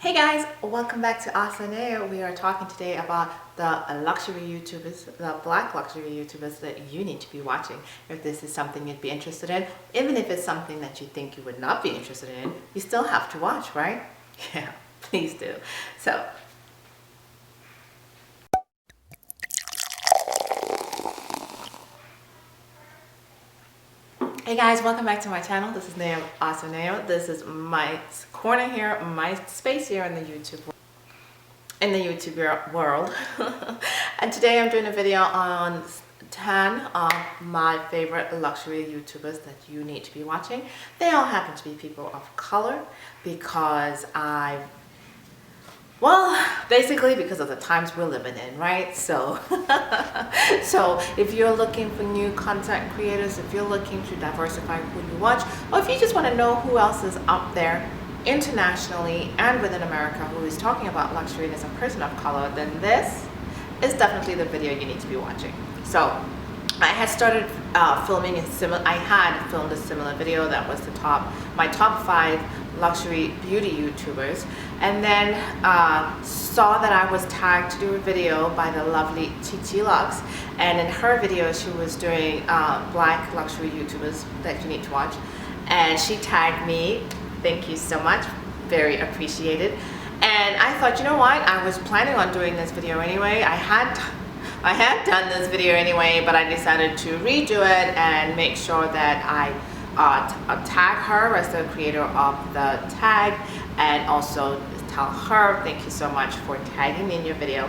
Hey guys, welcome back to AhhhsoNeo. We are talking today about the luxury YouTubers, the black luxury YouTubers that you need to be watching. If this is something you'd be interested in, even if it's something that you think you would not be interested in, you still have to watch, right? Yeah, please do. So, hey guys, welcome back to my channel. This is Neo AhhhsoNeo. This is my corner here, my space here in the YouTube world. And today I'm doing a video on 10 of my favorite luxury YouTubers that you need to be watching. They all happen to be people of color because basically because of the times we're living in, right? So so if you're looking for new content creators, if you're looking to diversify who you watch, or if you just want to know who else is out there internationally and within America who is talking about luxury and is a person of color, then this is definitely the video you need to be watching. So I had started filming I had filmed a similar video that was my top 5 luxury beauty YouTubers, and then saw that I was tagged to do a video by the lovely chi.chi.luxe, and in her video she was doing black luxury YouTubers that you need to watch, and she tagged me. Thank you so much, very appreciated. And I thought, you know what, I was planning on doing this video anyway. I had done this video anyway, but I decided to redo it and make sure that I tag her as the creator of the tag, and also tell her thank you so much for tagging me in your video.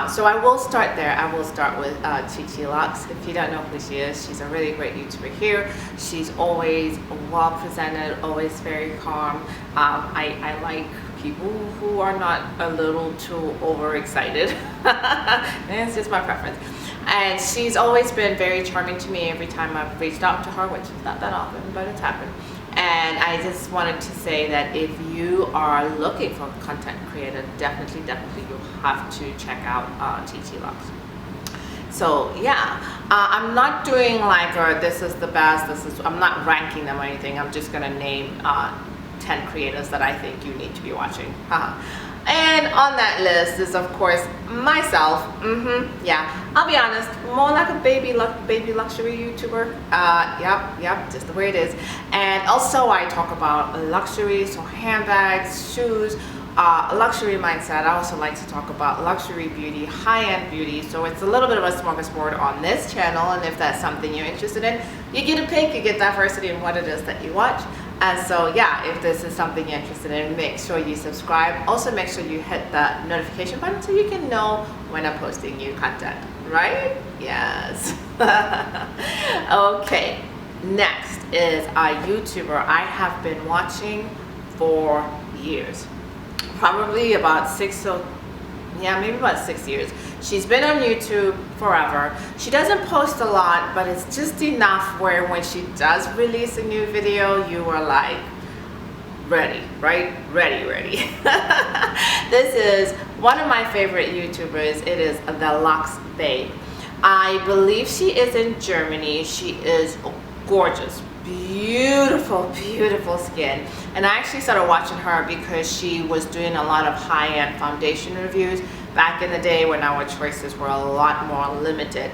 So I will start there. I will start with chi.chi.luxe. If you don't know who she is, she's a really great YouTuber here. She's always well presented, always very calm. I like people who are not a little too overexcited. It's just my preference. And she's always been very charming to me every time I've reached out to her, which is not that often, but it's happened. And I just wanted to say that if you are looking for a content creator, definitely you have to check out chi.chi.luxe. So yeah, I'm not doing like, this is the best, I'm not ranking them or anything. I'm just gonna name 10 creators that I think you need to be watching. And on that list is, of course, myself. Yeah, I'll be honest, more like a baby luxury YouTuber. Yep, just the way it is. And also I talk about luxury, so handbags, shoes, luxury mindset. I also like to talk about luxury beauty, high-end beauty. So it's a little bit of a smorgasbord on this channel, and if that's something you're interested in, you get a pick, you get diversity in what it is that you watch. And so yeah, if this is something you're interested in, make sure you subscribe. Also make sure you hit the notification button so you can know when I'm posting new content, right? Yes. Okay, next is a YouTuber I have been watching for years. Probably about maybe about 6 years. She's been on YouTube forever. She doesn't post a lot, but it's just enough where when she does release a new video, you are like, ready, right? Ready. This is one of my favorite YouTubers. It is the Luxe Babe. I believe she is in Germany. She is gorgeous, beautiful skin. And I actually started watching her because she was doing a lot of high-end foundation reviews back in the day when our choices were a lot more limited.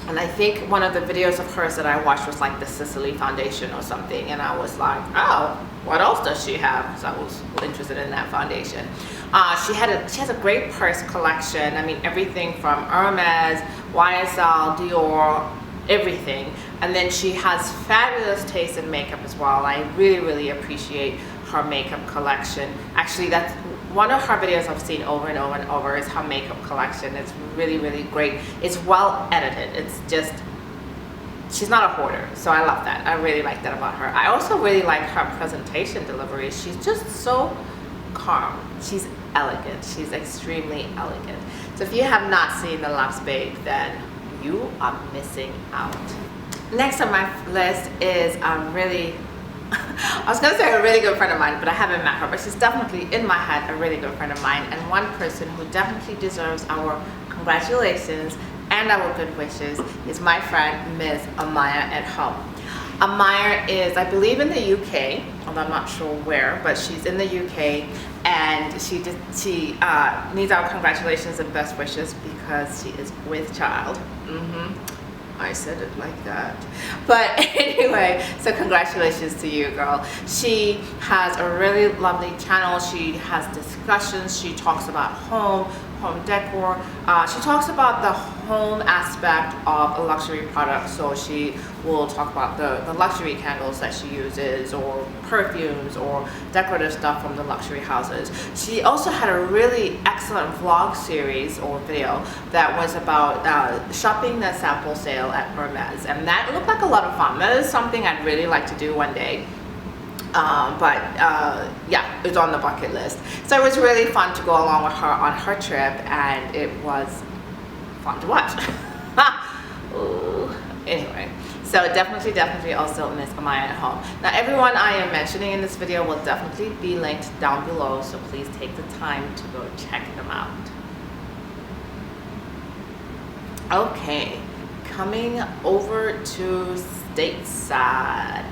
And I think one of the videos of hers that I watched was like the Sicily foundation or something, and I was like, oh, what else does she have? So I was interested in that foundation. She has a great purse collection. I mean, everything from Hermes, YSL, Dior, everything. And then she has fabulous taste in makeup as well. I really appreciate her makeup collection. Actually, that's one of her videos I've seen over and over is her makeup collection. It's really great. It's well edited. It's just, she's not a hoarder, so I love that. I really like that about her. I also really like her presentation delivery. She's just so calm. She's elegant. She's extremely elegant. So if you have not seen the Luxe Babe, then you are missing out. Next on my list is I was gonna say a really good friend of mine, but I haven't met her, but she's definitely in my head a really good friend of mine, and one person who definitely deserves our congratulations and our good wishes is my friend Ms. Amaya at home. Amaya is, I believe, in the UK, although I'm not sure where, but she's in the UK, and she needs our congratulations and best wishes because she is with child. I said it like that. But anyway, so congratulations to you, girl. She has a really lovely channel. She has discussions. She talks about home decor. She talks about the home aspect of a luxury product. So she will talk about the luxury candles that she uses, or perfumes, or decorative stuff from the luxury houses. She also had a really excellent vlog series or video that was about shopping the sample sale at Hermes, and that looked like a lot of fun. That is something I'd really like to do one day. Yeah, it's on the bucket list. So it was really fun to go along with her on her trip, and it was fun to watch. Ooh. Anyway, so definitely also Miss Amaya at home. Now, everyone I am mentioning in this video will definitely be linked down below, so please take the time to go check them out. Okay, coming over to stateside.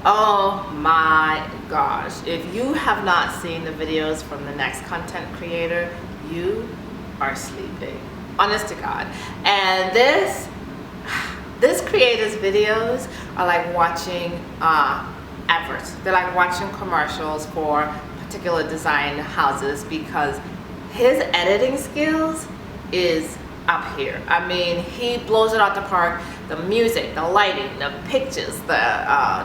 Oh my gosh, if you have not seen the videos from the next content creator, you are sleeping, honest to God. And this creator's videos are like watching adverts. They're like watching commercials for particular design houses, because his editing skills is up here. I mean, he blows it out the park. The music, the lighting, the pictures, the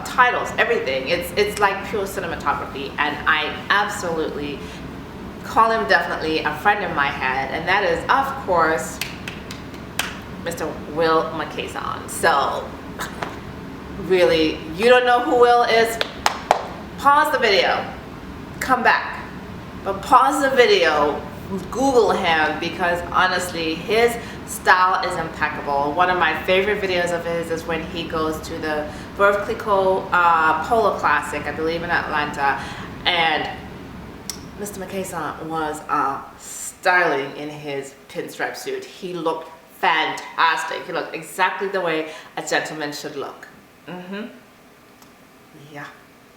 titles, everything. It's like pure cinematography, and I absolutely call him definitely a friend in my head, and that is, of course, Mr. Will McKayson. So, really, you don't know who Will is? Pause the video, come back, but pause the video, Google him, because honestly, his style is impeccable. One of my favorite videos of his is when he goes to the Veuve Clicquot Polo Classic, I believe in Atlanta, and Mr. McKayson was styling in his pinstripe suit. He looked fantastic. He looked exactly the way a gentleman should look. Yeah,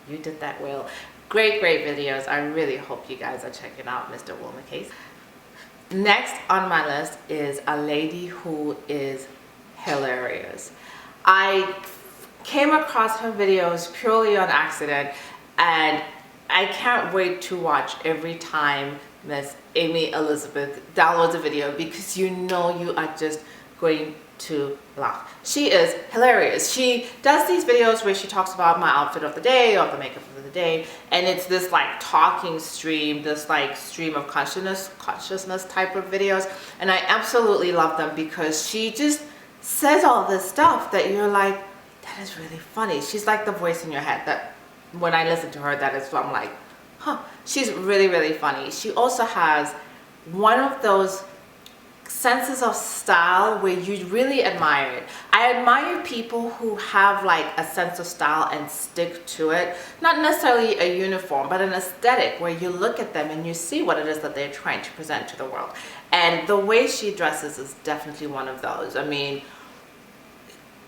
you did that, Will. Great videos. I really hope you guys are checking out Mr. Will McKayson. Next on my list is a lady who is hilarious. I came across her videos purely on accident, and I can't wait to watch every time Miss Amy Elizabeth downloads a video, because you know you are just going to laugh. She is hilarious. She does these videos where she talks about my outfit of the day or the makeup of the day, and it's this like talking stream, this like stream of consciousness type of videos, and I absolutely love them because she just says all this stuff that you're like, that is really funny. She's like the voice in your head that when I listen to her, that is what I'm like, huh, she's really funny. She also has one of those senses of style where you really admire it. I admire people who have like a sense of style and stick to it. Not necessarily a uniform, but an aesthetic where you look at them and you see what it is that they're trying to present to the world. And the way she dresses is definitely one of those. I mean,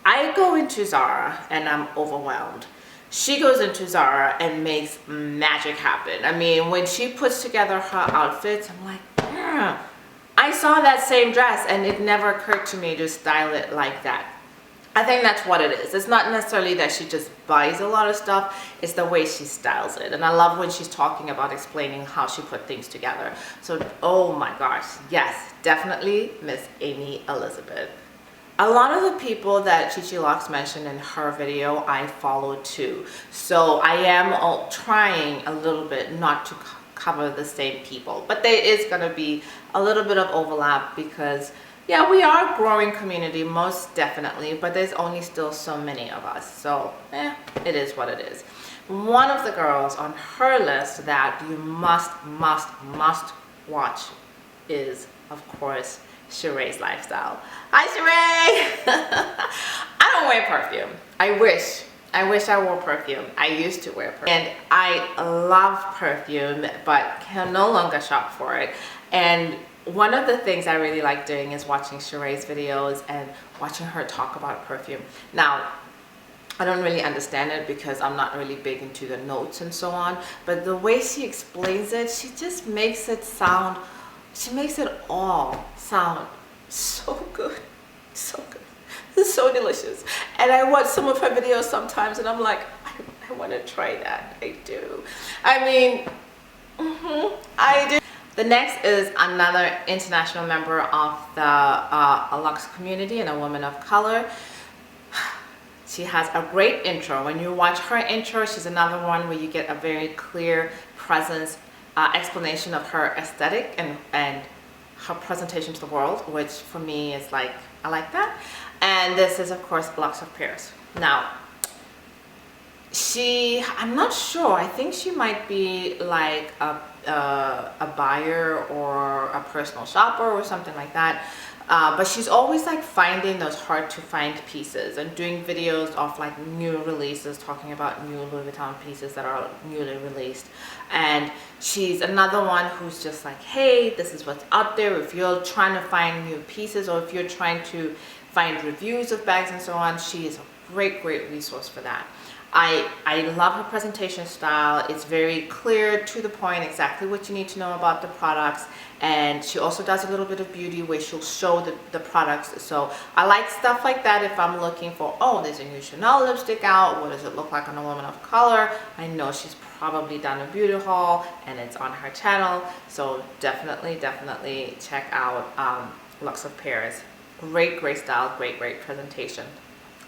I go into Zara and I'm overwhelmed. She goes into Zara and makes magic happen. I mean, when she puts together her outfits, I'm like, yeah, I saw that same dress and it never occurred to me to style it like that. I think that's what it is. It's not necessarily that she just buys a lot of stuff, it's the way she styles it. And I love when she's talking about explaining how she put things together. So, oh my gosh, yes, definitely Miss Amy Elizabeth. A lot of the people that chi.chi.luxe mentioned in her video, I follow too. So I am trying a little bit not to cover the same people, but there is going to be a little bit of overlap because, yeah, we are a growing community, most definitely, but there's only still so many of us. So, it is what it is. One of the girls on her list that you must watch is, of course, Sheree's lifestyle. Hi, Sheree! I don't wear perfume. I wish I wore perfume. I used to wear perfume. And I love perfume, but can no longer shop for it. And one of the things I really like doing is watching Sheree's videos and watching her talk about perfume. Now, I don't really understand it because I'm not really big into the notes and so on, but the way she explains it, she just makes it sound, she makes it all sound so good, so good. It's so delicious. And I watch some of her videos sometimes and I'm like, I want to try that. I do. I mean, I do. The next is another international member of the Luxe community and a woman of color. She has a great intro. When you watch her intro, she's another one where you get a very clear presence, explanation of her aesthetic and her presentation to the world, which for me is like, I like that. And this is of course Luxe of Paris. Now, I'm not sure, I think she might be like a buyer or a personal shopper or something like that. But she's always like finding those hard to find pieces and doing videos of like new releases, talking about new Louis Vuitton pieces that are newly released. And she's another one who's just like, hey, this is what's out there. If you're trying to find new pieces or if you're trying to find reviews of bags and so on, she is a great resource for that. I love her presentation style. It's very clear, to the point, exactly what you need to know about the products. And she also does a little bit of beauty where she'll show the products. So I like stuff like that if I'm looking for, oh, there's a new Chanel lipstick out. What does it look like on a woman of color? I know she's probably done a beauty haul and it's on her channel. So definitely check out Luxe of Paris. Great style, great presentation.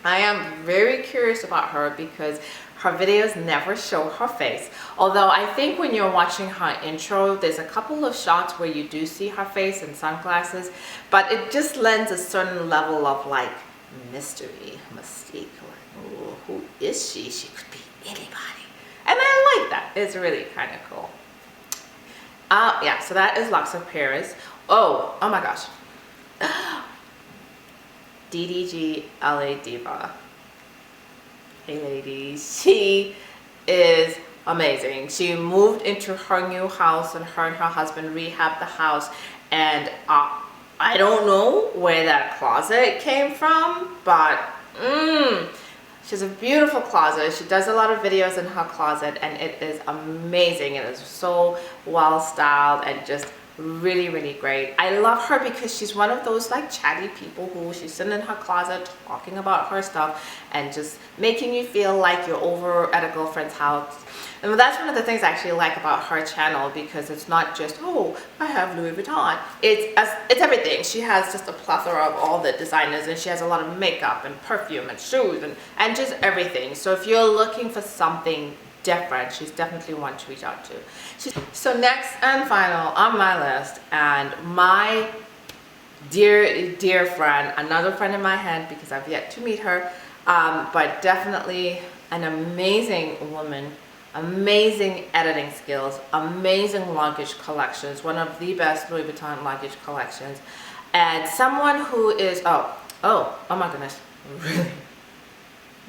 I am very curious about her because her videos never show her face. Although I think when you're watching her intro, there's a couple of shots where you do see her face in sunglasses, but it just lends a certain level of like mystery, mystique. Like, ooh, who is she? She could be anybody. And I like that. It's really kind of cool. Yeah, so that is Luxe of Paris. Oh my gosh. DDG La Diva. Hey ladies, she is amazing. She moved into her new house and her husband rehabbed the house, and I don't know where that closet came from, but she has a beautiful closet. She does a lot of videos in her closet and it is amazing. It is so well styled and just really great. I love her because she's one of those like chatty people who she's sitting in her closet talking about her stuff and just making you feel like you're over at a girlfriend's house. And that's one of the things I actually like about her channel, because it's not just, oh, I have Louis Vuitton. It's everything. She has just a plethora of all the designers, and she has a lot of makeup and perfume and shoes and just everything. So if you're looking for something different, she's definitely one to reach out to. So next and final on my list, and my dear friend, another friend in my head because I've yet to meet her, but definitely an amazing woman, amazing editing skills, amazing luggage collections, one of the best Louis Vuitton luggage collections, and someone who is oh my goodness,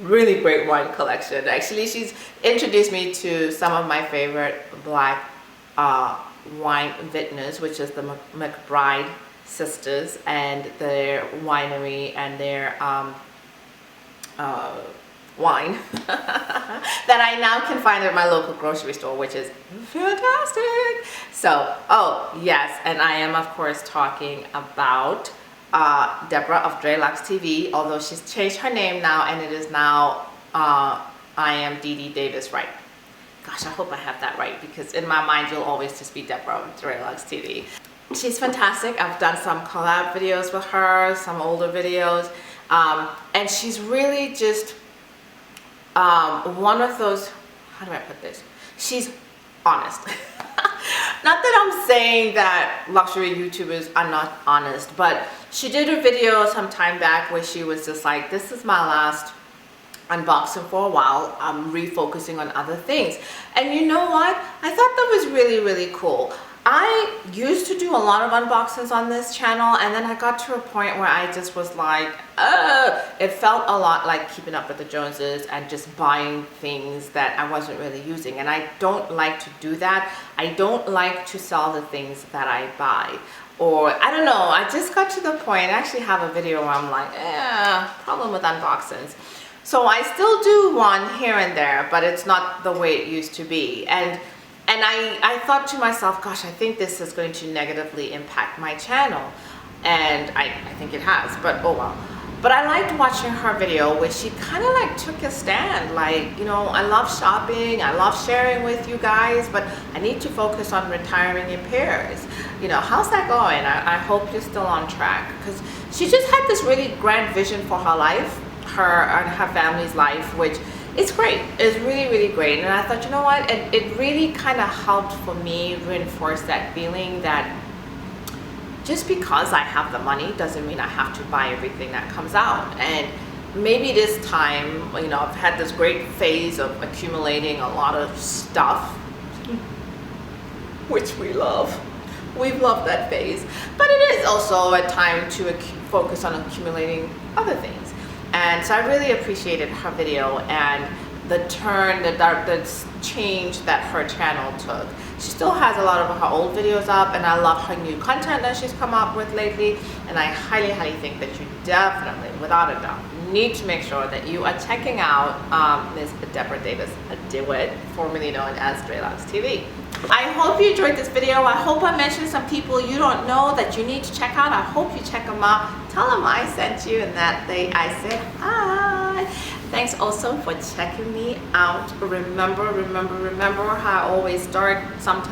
really great wine collection. Actually, she's introduced me to some of my favorite black wine vintners, which is the McBride sisters and their winery and their wine that I now can find at my local grocery store, which is fantastic. So, oh yes, and I am of course talking about Deborah of Dreadlocks TV, although she's changed her name now and it is now I am DD Davis, right? Gosh, I hope I have that right, because in my mind you'll always just be Deborah of Dreadlocks TV. She's fantastic. I've done some collab videos with her, some older videos, and she's really just one of those, how do I put this? She's honest. Not that I'm saying that luxury YouTubers are not honest, but she did a video some time back where she was just like, this is my last unboxing for a while. I'm refocusing on other things. And you know what? I thought that was really cool. I used to do a lot of unboxings on this channel, and then I got to a point where I just was like, it felt a lot like Keeping Up with the Joneses and just buying things that I wasn't really using, and I don't like to do that. I don't like to sell the things that I buy, or I don't know, I just got to the point, I actually have a video where I'm like, problem with unboxings. So I still do one here and there, but it's not the way it used to be. And I thought to myself, gosh, I think this is going to negatively impact my channel. And I think it has, but oh well. But I liked watching her video where she kind of like took a stand, like, you know, I love shopping, I love sharing with you guys, but I need to focus on retiring in pairs. You know, how's that going? I hope you're still on track, because she just had this really grand vision for her life, her and her family's life, which it's great. It's really, really great. And I thought, you know what, it really kind of helped for me reinforce that feeling that just because I have the money doesn't mean I have to buy everything that comes out. And maybe this time, you know, I've had this great phase of accumulating a lot of stuff, which we love. We've loved that phase. But it is also a time to focus on accumulating other things. And so I really appreciated her video and the turn, the change that her channel took. She still has a lot of her old videos up, and I love her new content that she's come up with lately. And I highly, highly think that you definitely, without a doubt, need to make sure that you are checking out Ms. Deborah Davis DeWitt, formerly known as Dreadlocks TV. I hope you enjoyed this video. I hope I mentioned some people you don't know that you need to check out. I hope you check them out. Tell them I sent you and that I said hi. Thanks also for checking me out. Remember how I always start, how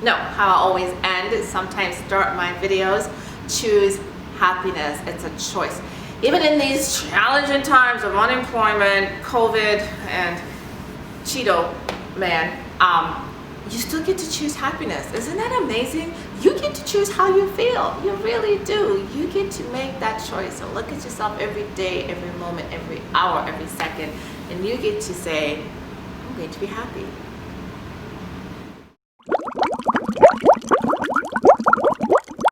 I always end, sometimes start my videos. Choose happiness. It's a choice. Even in these challenging times of unemployment, COVID, and Cheeto man, you still get to choose happiness. Isn't that amazing? You get to choose how you feel. You really do. You get to make that choice. So look at yourself every day, every moment, every hour, every second, and you get to say, I'm going to be happy.